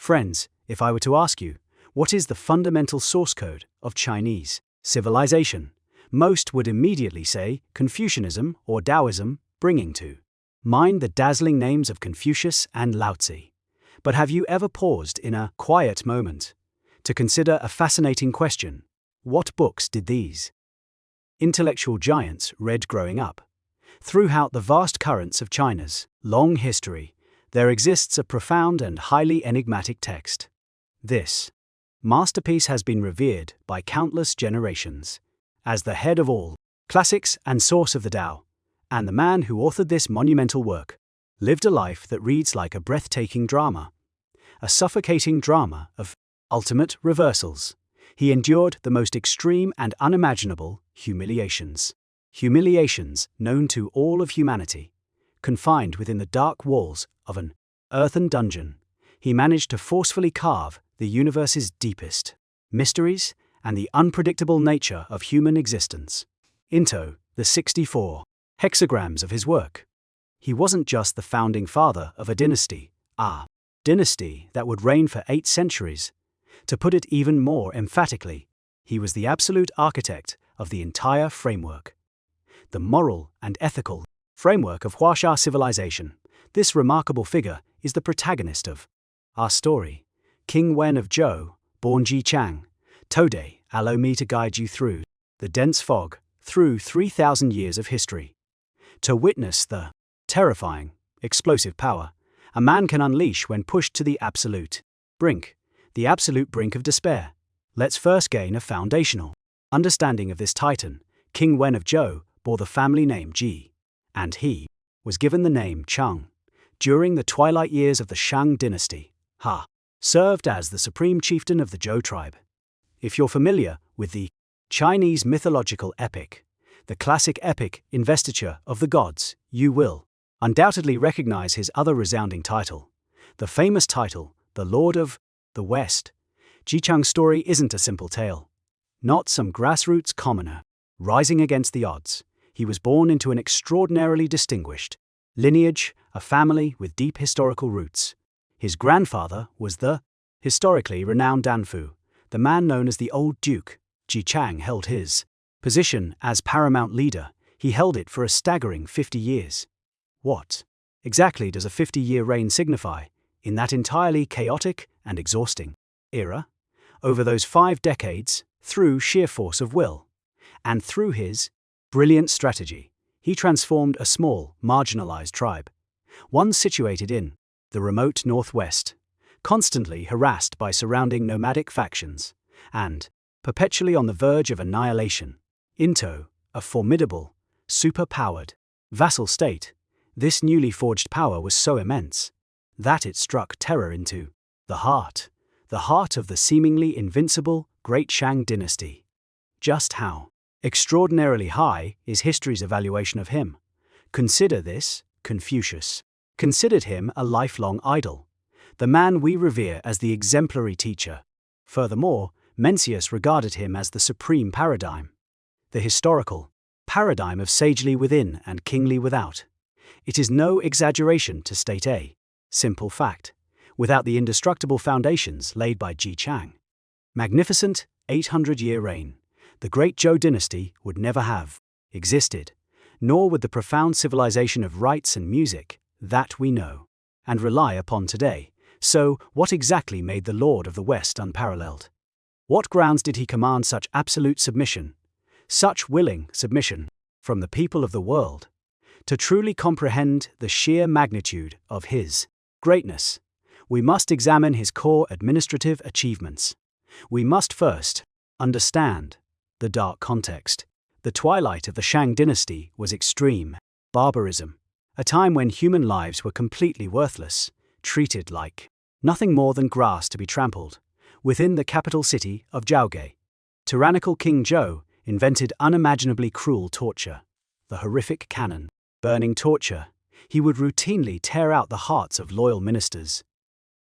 Friends, if I were to ask you, what is the fundamental source code of Chinese civilization? Most would immediately say Confucianism or Taoism, bringing to mind the dazzling names of Confucius and Laozi. But have you ever paused in a quiet moment to consider a fascinating question? What books did these intellectual giants read growing up? Throughout the vast currents of China's long history, there exists a profound and highly enigmatic text. This masterpiece has been revered by countless generations as the head of all classics and source of the Tao, and the man who authored this monumental work lived a life that reads like a breathtaking drama, a suffocating drama of ultimate reversals. He endured the most extreme and unimaginable humiliations known to all of humanity. Confined within the dark walls of an earthen dungeon, he managed to forcefully carve the universe's deepest mysteries and the unpredictable nature of human existence into the 64 hexagrams of his work. He wasn't just the founding father of a dynasty that would reign for 8 centuries. To put it even more emphatically, he was the absolute architect of the entire framework, the moral and ethical framework of Huaxia civilization. This remarkable figure is the protagonist of our story, King Wen of Zhou, born Chang. Today, allow me to guide you through the dense fog, through 3,000 years of history, to witness the terrifying, explosive power a man can unleash when pushed to the absolute brink of despair. Let's first gain a foundational understanding of this titan. King Wen of Zhou bore the family name Ji, and he was given the name Chang. During the twilight years of the Shang dynasty, served as the supreme chieftain of the Zhou tribe. If you're familiar with the Chinese mythological epic, the classic epic Investiture of the Gods, you will undoubtedly recognize his other resounding title, the famous title, the Lord of the West. Ji Chang's story isn't a simple tale. Not some grassroots commoner rising against the odds. He was born into an extraordinarily distinguished lineage, a family with deep historical roots. His grandfather was the historically renowned Danfu, the man known as the Old Duke. Ji Chang held his position as paramount leader. He held it for a staggering 50 years. What exactly does a 50-year reign signify in that entirely chaotic and exhausting era? Over those 5 decades, through sheer force of will, and through his brilliant strategy, he transformed a small, marginalized tribe, one situated in the remote northwest, constantly harassed by surrounding nomadic factions, and perpetually on the verge of annihilation, into a formidable, super-powered vassal state. This newly forged power was so immense that it struck terror into the heart of the seemingly invincible Great Shang dynasty. Just how extraordinarily high is history's evaluation of him? Consider this: Confucius considered him a lifelong idol, the man we revere as the exemplary teacher. Furthermore, Mencius regarded him as the supreme paradigm, the historical paradigm of sagely within and kingly without. It is no exaggeration to state a simple fact: without the indestructible foundations laid by Ji Chang, magnificent 800-year reign, the great Zhou dynasty would never have existed, nor would the profound civilization of rites and music that we know and rely upon today. So, what exactly made the Lord of the West unparalleled? What grounds did he command such absolute submission, such willing submission, from the people of the world? To truly comprehend the sheer magnitude of his greatness, we must examine his core administrative achievements. We must first understand the dark context. The twilight of the Shang dynasty was extreme barbarism, a time when human lives were completely worthless, treated like nothing more than grass to be trampled. Within the capital city of Zhaogei, tyrannical King Zhou invented unimaginably cruel torture, the horrific cannon burning torture. He would routinely tear out the hearts of loyal ministers,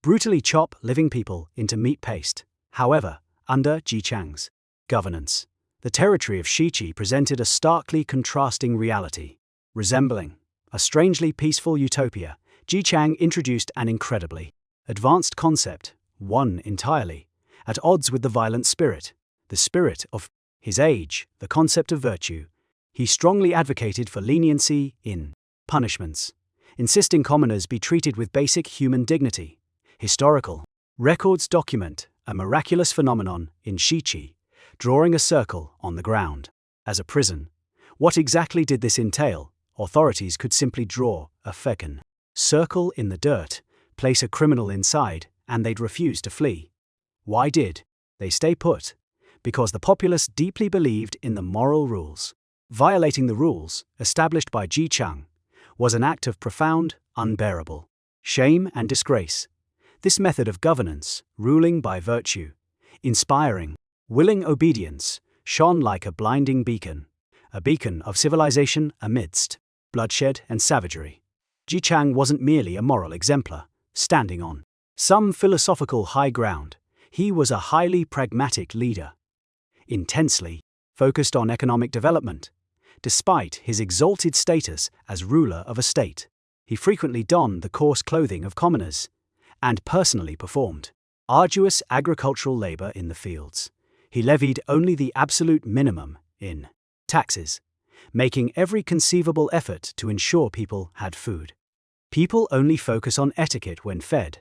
brutally chop living people into meat paste. However, under Ji Chang's governance, the territory of Xia Jie presented a starkly contrasting reality. Resembling a strangely peaceful utopia, Ji Chang introduced an incredibly advanced concept, one entirely, at odds with the violent spirit, the spirit of his age, the concept of virtue. He strongly advocated for leniency in punishments, insisting commoners be treated with basic human dignity. Historical records document a miraculous phenomenon in Xia Jie, drawing a circle on the ground as a prison. What exactly did this entail? Authorities could simply draw a fucking circle in the dirt, place a criminal inside, and they'd refuse to flee. Why did they stay put? Because the populace deeply believed in the moral rules. Violating the rules, established by Chang, was an act of profound, unbearable shame and disgrace. This method of governance, ruling by virtue, inspiring willing obedience, shone like a blinding beacon, a beacon of civilization amidst bloodshed and savagery. Chang wasn't merely a moral exemplar, standing on some philosophical high ground. He was a highly pragmatic leader, intensely focused on economic development. Despite his exalted status as ruler of a state, he frequently donned the coarse clothing of commoners and personally performed arduous agricultural labor in the fields. He levied only the absolute minimum in taxes, making every conceivable effort to ensure people had food. People only focus on etiquette when fed.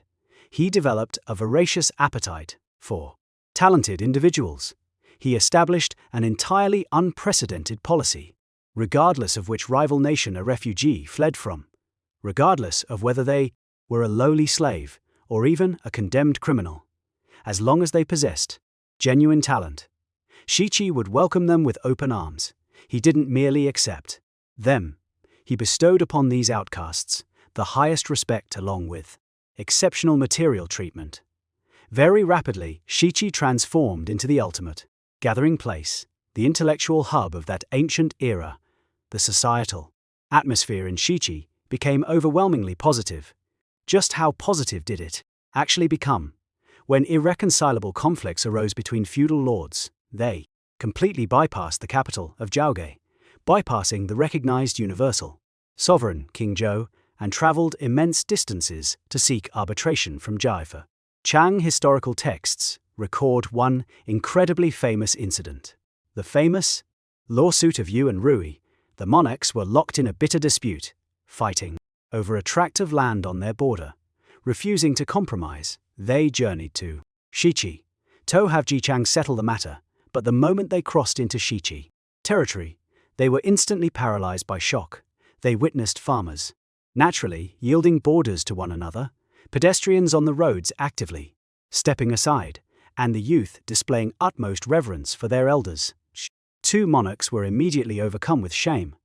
He developed a voracious appetite for talented individuals. He established an entirely unprecedented policy, regardless of which rival nation a refugee fled from, regardless of whether they were a lowly slave or even a condemned criminal. As long as they possessed genuine talent, Xia Jie would welcome them with open arms. He didn't merely accept them. He bestowed upon these outcasts the highest respect along with exceptional material treatment. Very rapidly, Xia Jie transformed into the ultimate gathering place, the intellectual hub of that ancient era. The societal atmosphere in Xia Jie became overwhelmingly positive. Just how positive did it actually become? When irreconcilable conflicts arose between feudal lords, they completely bypassed the capital of Zhaoge, bypassing the recognized universal sovereign, King Zhou, and traveled immense distances to seek arbitration from Jaifa. Chang historical texts record one incredibly famous incident. The famous lawsuit of Yu and Rui. The monarchs were locked in a bitter dispute, fighting over a tract of land on their border. Refusing to compromise, they journeyed to Xia Jie to have Chang settle the matter, but the moment they crossed into Xia Jie territory, they were instantly paralyzed by shock. They witnessed farmers naturally yielding borders to one another, pedestrians on the roads actively stepping aside, and the youth displaying utmost reverence for their elders. Two monarchs were immediately overcome with shame,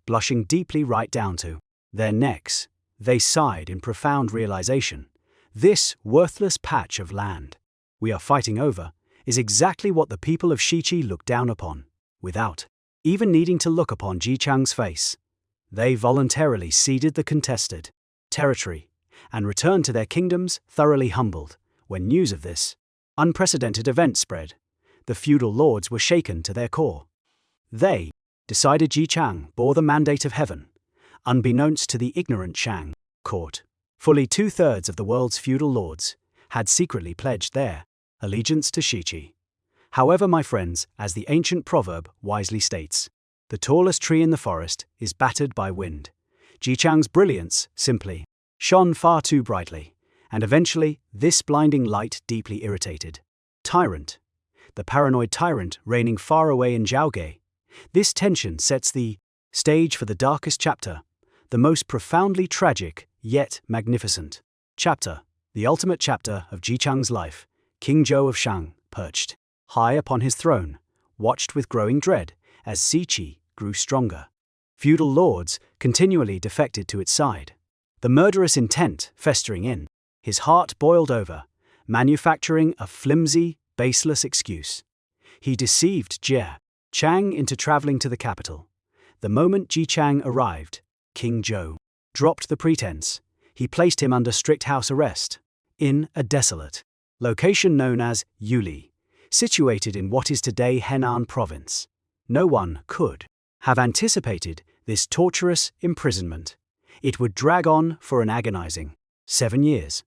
blushing deeply right down to their necks. They sighed in profound realization. This worthless patch of land we are fighting over is exactly what the people of Xia Jie looked down upon. Without even needing to look upon Chang's face, they voluntarily ceded the contested territory and returned to their kingdoms thoroughly humbled. When news of this unprecedented event spread, the feudal lords were shaken to their core. They decided Chang bore the mandate of heaven, unbeknownst to the ignorant Shang court. Fully 2/3 of the world's feudal lords had secretly pledged their allegiance to Xia Jie. However, my friends, as the ancient proverb wisely states, the tallest tree in the forest is battered by wind. Chang's brilliance simply shone far too brightly, and eventually this blinding light deeply irritated tyrant, the paranoid tyrant reigning far away in Zhaoge. This tension sets the stage for the darkest chapter, the most profoundly tragic yet magnificent chapter, the ultimate chapter of Chang's life. King Zhou of Shang, perched high upon his throne, watched with growing dread as Xia Jie grew stronger. Feudal lords continually defected to its side. The murderous intent festering in his heart boiled over, manufacturing a flimsy, baseless excuse. He deceived Jie Chang into traveling to the capital. The moment Chang arrived, King Zhou dropped the pretense. He placed him under strict house arrest in a desolate location known as Yuli, situated in what is today Henan province. No one could have anticipated this torturous imprisonment. It would drag on for an agonizing 7 years.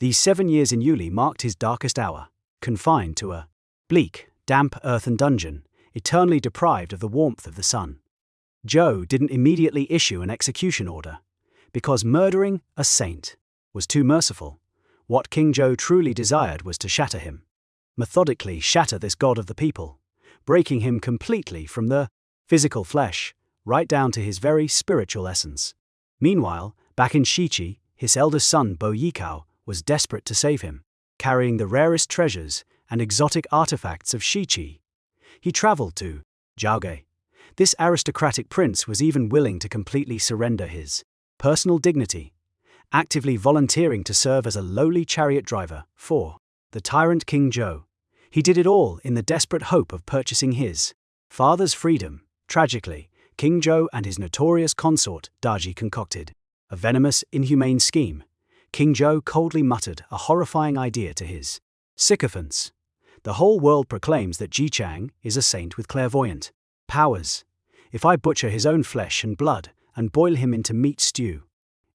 These 7 years in Yuli marked his darkest hour, confined to a bleak, damp earthen dungeon, eternally deprived of the warmth of the sun. Zhou didn't immediately issue an execution order, because murdering a saint was too merciful. What King Zhou truly desired was to shatter him. Methodically shatter this god of the people, breaking him completely from the physical flesh, right down to his very spiritual essence. Meanwhile, back in Xia Jie, his eldest son Bo Yikao was desperate to save him, carrying the rarest treasures and exotic artifacts of Xia Jie. He traveled to Xia Jie. This aristocratic prince was even willing to completely surrender his personal dignity, actively volunteering to serve as a lowly chariot driver for the tyrant King Zhou. He did it all in the desperate hope of purchasing his father's freedom. Tragically, King Zhou and his notorious consort Daji concocted a venomous, inhumane scheme. King Zhou coldly muttered a horrifying idea to his sycophants. The whole world proclaims that Chang is a saint with clairvoyant powers. If I butcher his own flesh and blood and boil him into meat stew,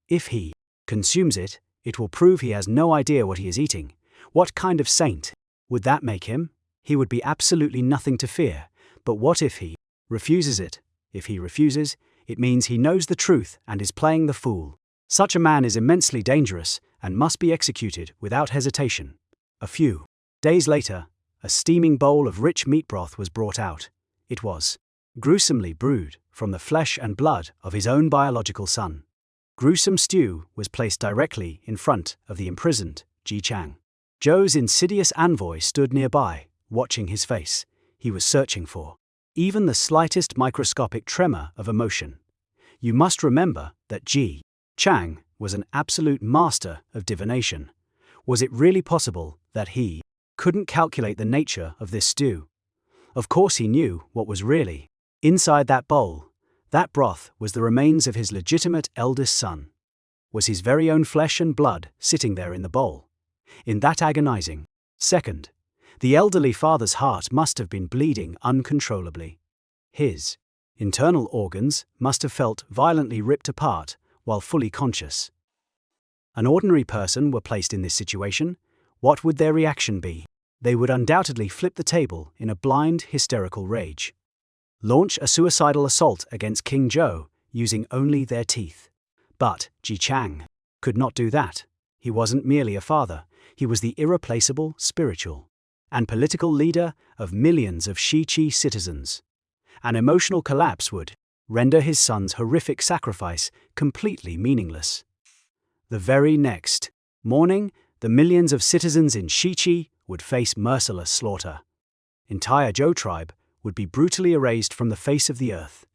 if he consumes it, it will prove he has no idea what he is eating. What kind of saint would that make him? He would be absolutely nothing to fear. But what if he refuses it? If he refuses, it means he knows the truth and is playing the fool. Such a man is immensely dangerous and must be executed without hesitation. A few days later, a steaming bowl of rich meat broth was brought out. It was gruesomely brewed from the flesh and blood of his own biological son. Gruesome stew was placed directly in front of the imprisoned Chang. Zhou's insidious envoy stood nearby, watching his face. He was searching for even the slightest microscopic tremor of emotion. You must remember that Chang was an absolute master of divination. Was it really possible that he couldn't calculate the nature of this stew? Of course he knew what was really inside that bowl. That broth was the remains of his legitimate eldest son. Was his very own flesh and blood sitting there in the bowl? In that agonizing second, the elderly father's heart must have been bleeding uncontrollably. His internal organs must have felt violently ripped apart while fully conscious. An ordinary person were placed in this situation, what would their reaction be? They would undoubtedly flip the table in a blind, hysterical rage. Launch a suicidal assault against King Zhou using only their teeth. But Chang could not do that. He wasn't merely a father, he was the irreplaceable spiritual and political leader of millions of Xia Jie citizens. An emotional collapse would render his son's horrific sacrifice completely meaningless. The very next morning, the millions of citizens in Xia Jie would face merciless slaughter. Entire Zhou tribe would be brutally erased from the face of the earth.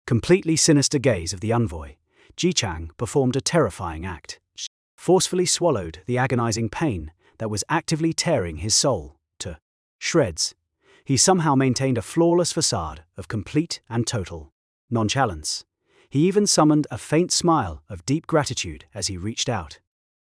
Completely sinister gaze of the envoy, Chang performed a terrifying act. Forcefully swallowed the agonizing pain that was actively tearing his soul to shreds. He somehow maintained a flawless facade of complete and total nonchalance. He even summoned a faint smile of deep gratitude as he reached out.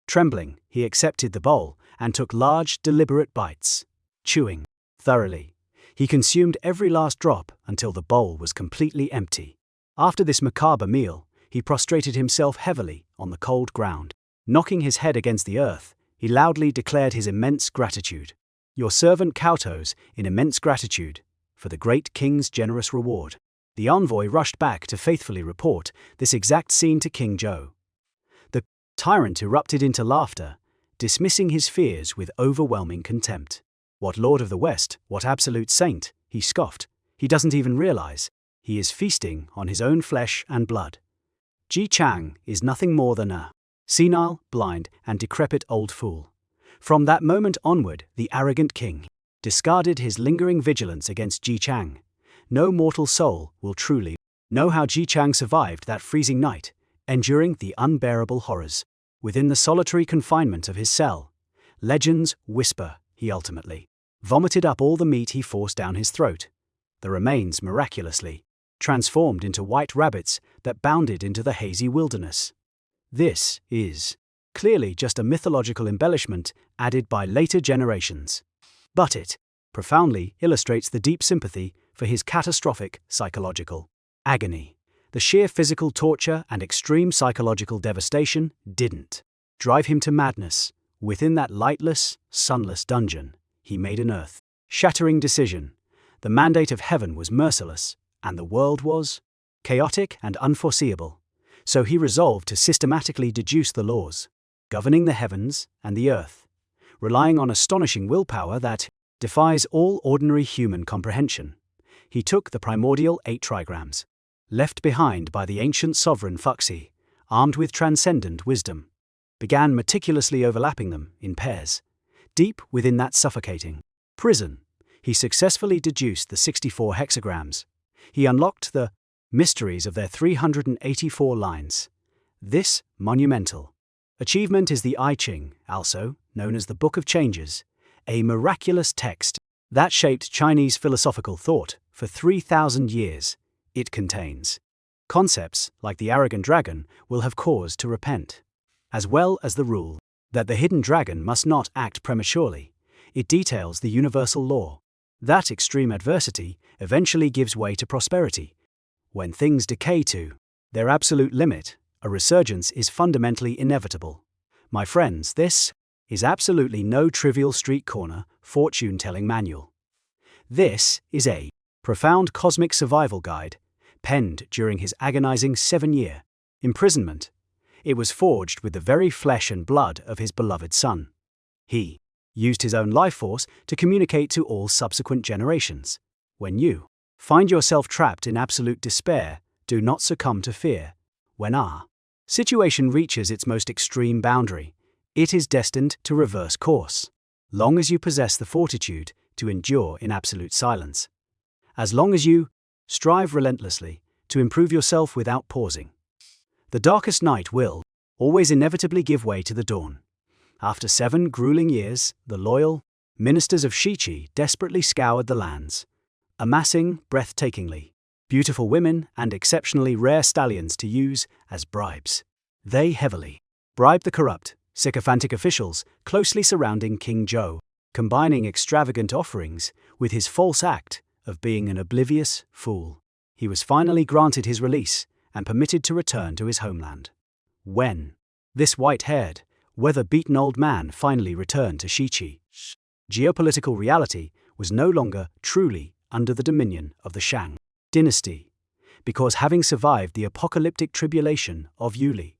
Trembling, he accepted the bowl and took large, deliberate bites. Chewing thoroughly, he consumed every last drop until the bowl was completely empty. After this macabre meal, he prostrated himself heavily on the cold ground. Knocking his head against the earth, he loudly declared his immense gratitude. Your servant kowtows in immense gratitude for the great king's generous reward. The envoy rushed back to faithfully report this exact scene to King Zhou. The tyrant erupted into laughter, dismissing his fears with overwhelming contempt. What Lord of the West, what absolute saint, he scoffed. He doesn't even realize he is feasting on his own flesh and blood. Chang is nothing more than a senile, blind, and decrepit old fool. From that moment onward, the arrogant king discarded his lingering vigilance against Chang. No mortal soul will truly know how Chang survived that freezing night, enduring the unbearable horrors within the solitary confinement of his cell. Legends whisper he ultimately vomited up all the meat he forced down his throat. The remains miraculously transformed into white rabbits that bounded into the hazy wilderness. This is clearly just a mythological embellishment added by later generations. But it profoundly illustrates the deep sympathy for his catastrophic psychological agony. The sheer physical torture and extreme psychological devastation didn't drive him to madness. Within that lightless, sunless dungeon, he made an earth-shattering decision. The mandate of heaven was merciless, and the world was chaotic and unforeseeable. So he resolved to systematically deduce the laws governing the heavens and the earth, relying on astonishing willpower that defies all ordinary human comprehension. He took the primordial 8 trigrams, left behind by the ancient sovereign Fuxi, armed with transcendent wisdom, began meticulously overlapping them in pairs. Deep within that suffocating prison, he successfully deduced the 64 hexagrams. He unlocked the mysteries of their 384 lines. This monumental achievement is the I Ching, also known as the Book of Changes, a miraculous text that shaped Chinese philosophical thought for 3,000 years. It contains concepts like the arrogant dragon will have cause to repent, as well as the rule that the hidden dragon must not act prematurely. It details the universal law that extreme adversity eventually gives way to prosperity. When things decay to their absolute limit, a resurgence is fundamentally inevitable. My friends, this is absolutely no trivial street corner fortune-telling manual. This is a profound cosmic survival guide, penned during his agonizing 7-year imprisonment. It was forged with the very flesh and blood of his beloved son. He used his own life force to communicate to all subsequent generations. When you find yourself trapped in absolute despair, do not succumb to fear. When our situation reaches its most extreme boundary, it is destined to reverse course. Long as you possess the fortitude to endure in absolute silence. As long as you strive relentlessly to improve yourself without pausing. The darkest night will always inevitably give way to the dawn. After 7 grueling years, the loyal ministers of Xia Jie desperately scoured the lands, amassing breathtakingly beautiful women and exceptionally rare stallions to use as bribes. They heavily bribed the corrupt, sycophantic officials closely surrounding King Zhou, combining extravagant offerings with his false act of being an oblivious fool. He was finally granted his release and permitted to return to his homeland. When this white-haired, weather-beaten old man finally returned to Xia Jie, geopolitical reality was no longer truly under the dominion of the Shang dynasty, because having survived the apocalyptic tribulation of Yuli,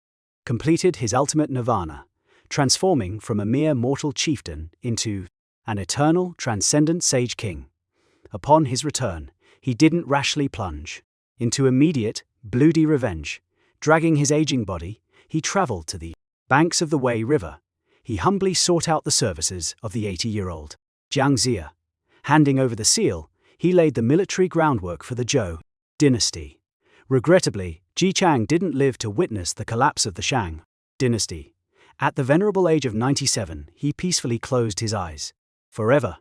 completed his ultimate nirvana, transforming from a mere mortal chieftain into an eternal, transcendent sage king. Upon his return, he didn't rashly plunge into immediate, bloody revenge. Dragging his aging body, he traveled to the banks of the Wei River. He humbly sought out the services of the 80-year-old Jiang Xia. Handing over the seal, he laid the military groundwork for the Zhou dynasty. Regrettably, Ji Chang didn't live to witness the collapse of the Shang dynasty. At the venerable age of 97, he peacefully closed his eyes. Forever.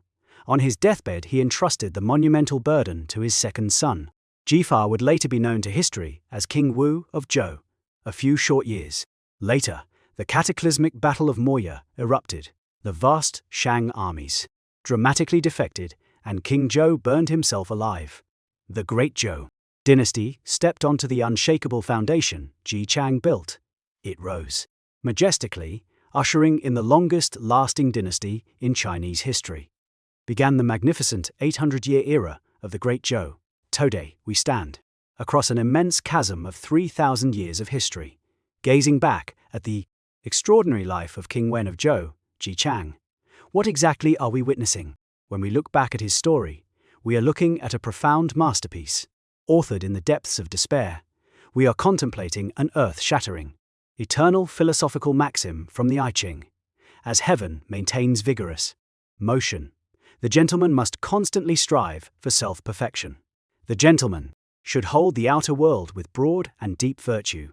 On his deathbed, he entrusted the monumental burden to his second son. Jifa would later be known to history as King Wu of Zhou. A few short years later, the cataclysmic Battle of Moya erupted. The vast Shang armies dramatically defected, and King Zhou burned himself alive. The Great Zhou dynasty stepped onto the unshakable foundation Ji Chang built. It rose majestically, ushering in the longest-lasting dynasty in Chinese history. Began the magnificent 800-year era of the Great Zhou. Today, we stand across an immense chasm of 3,000 years of history, gazing back at the extraordinary life of King Wen of Zhou, Ji Chang. What exactly are we witnessing? When we look back at his story, we are looking at a profound masterpiece. Authored in the depths of despair, we are contemplating an earth-shattering, eternal philosophical maxim from the I Ching. As heaven maintains vigorous motion, the gentleman must constantly strive for self-perfection. The gentleman should hold the outer world with broad and deep virtue.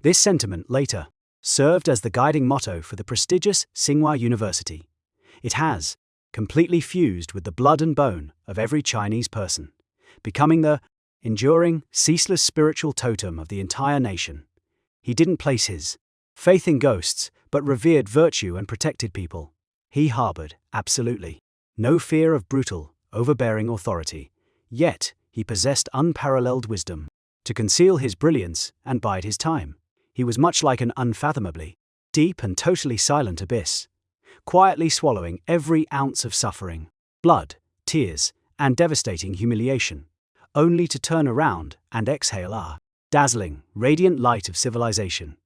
This sentiment later served as the guiding motto for the prestigious Tsinghua University. It has completely fused with the blood and bone of every Chinese person, becoming the enduring, ceaseless spiritual totem of the entire nation. He didn't place his faith in ghosts, but revered virtue and protected people. He harbored, absolutely, no fear of brutal, overbearing authority. Yet, he possessed unparalleled wisdom to conceal his brilliance and bide his time. He was much like an unfathomably deep and totally silent abyss, quietly swallowing every ounce of suffering, blood, tears, and devastating humiliation, only to turn around and exhale a dazzling, radiant light of civilization.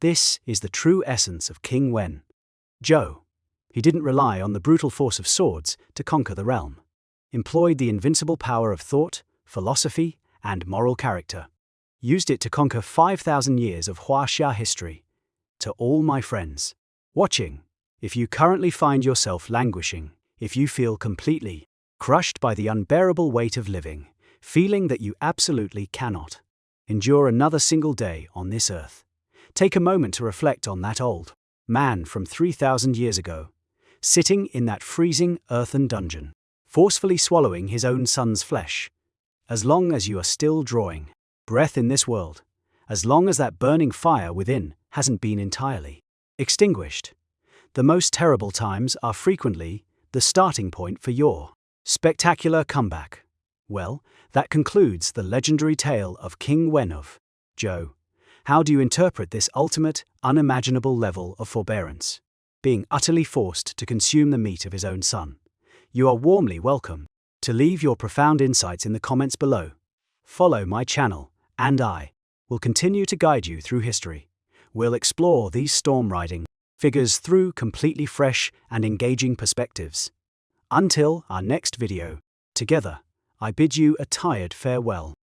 This is the true essence of King Wen Zhou. He didn't rely on the brutal force of swords to conquer the realm. Employed the invincible power of thought, philosophy, and moral character. Used it to conquer 5,000 years of Huaxia history. To all my friends watching, if you currently find yourself languishing, if you feel completely crushed by the unbearable weight of living, feeling that you absolutely cannot endure another single day on this earth, take a moment to reflect on that old man from 3,000 years ago, sitting in that freezing earthen dungeon, forcefully swallowing his own son's flesh. As long as you are still drawing breath in this world, as long as that burning fire within hasn't been entirely extinguished, the most terrible times are frequently the starting point for your spectacular comeback. Well, that concludes the legendary tale of King Wen of Zhou. How do you interpret this ultimate, unimaginable level of forbearance? Being utterly forced to consume the meat of his own son. You are warmly welcome to leave your profound insights in the comments below. Follow my channel, and I will continue to guide you through history. We'll explore these storm-riding figures through completely fresh and engaging perspectives. Until our next video, together, I bid you a tired farewell.